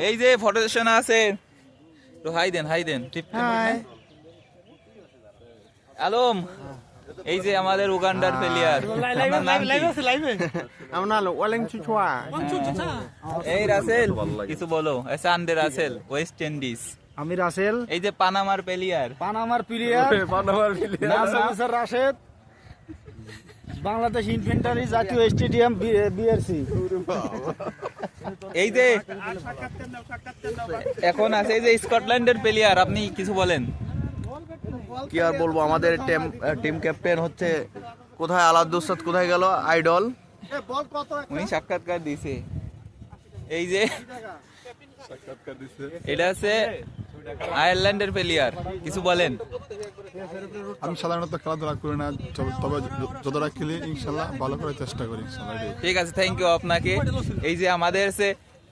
এই যে photo session আছে, তো হাই দেন আলম। এই যে আমাদের উগান্ডার প্লেয়ার, এই রাসেল কিছু বলো। Sunday Russell, West Indies. আমি রাসেল। এই যে পানামার প্লেয়ার, রাশেদ, বাংলাদেশ ইনফেন্ট্রি জাতীয় স্টেডিয়াম বিআরসি। এই যে এখন আছে এই যে স্কটল্যান্ডের প্লেয়ার, আপনি কিছু বলেন। কি আর বলবো, আমাদের টিম ক্যাপ্টেন হচ্ছে কোথায়, আলাদুসাদ কোথায় গেল, আইডল। উনি সাক্ষাৎকার দিছে। এই যে এটা আছে আয়ারল্যান্ডের প্লেয়ার, কিছু বলেন। আমি সাধারণত খেলাধুলা করি না, তবে যতটা খেলি ইনশাল্লাহ ভালো করে চেষ্টা করি। ঠিক আছে, থ্যাংক ইউ আপনাকে। এই যে আমাদের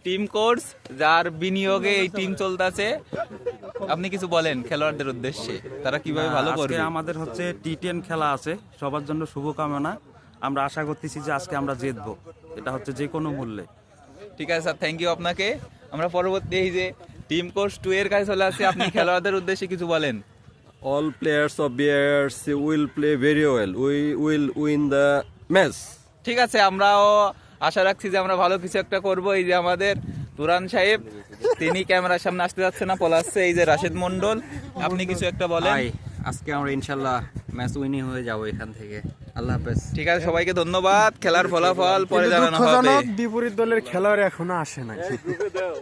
টিম কোর্স, যার বিনিয়োগে এই টিম চলতেছে, আপনি কিছু বলেন খেলোয়াড়দের উদ্দেশ্যে, তারা কিভাবে ভালো করবে। আমাদের হচ্ছে টি10 খেলা আছে, সবার জন্য শুভকামনা। আমরা আশা করতেছি যে আজকে আমরা জিতবো, এটা হচ্ছে যে কোনো মূল্যে। ঠিক আছে স্যার, থ্যাংক ইউ আপনাকে। আমরা পরবর্তী এই যে টিম কোর্স 2 এর কাছে চলে আসছি, আপনি খেলোয়াড়দের উদ্দেশ্যে কিছু বলেন। All players of BRC will play very well. We will win the match. ঠিক আছে, আমরাও আশা রাখছি যে আমরা ভালো কিছু একটা করব। এই যে আমাদের তুরান সাহেব, তিনি ক্যামেরার সামনে আসতে যাচ্ছে না, পলাচ্ছে। এই যে রাশেদ মন্ডল, আপনি কিছু একটা বলেন। আজকে আমরা ইনশাল্লাহ ম্যাচ উইনিং হয়ে যাব এখান থেকে। আল্লাহ হাফেজ। ঠিক আছে, সবাইকে ধন্যবাদ। খেলার ফলাফল পরে জানানো হবে। বিপরীত দলের খেলোয়াড় এখনো আসে নাই।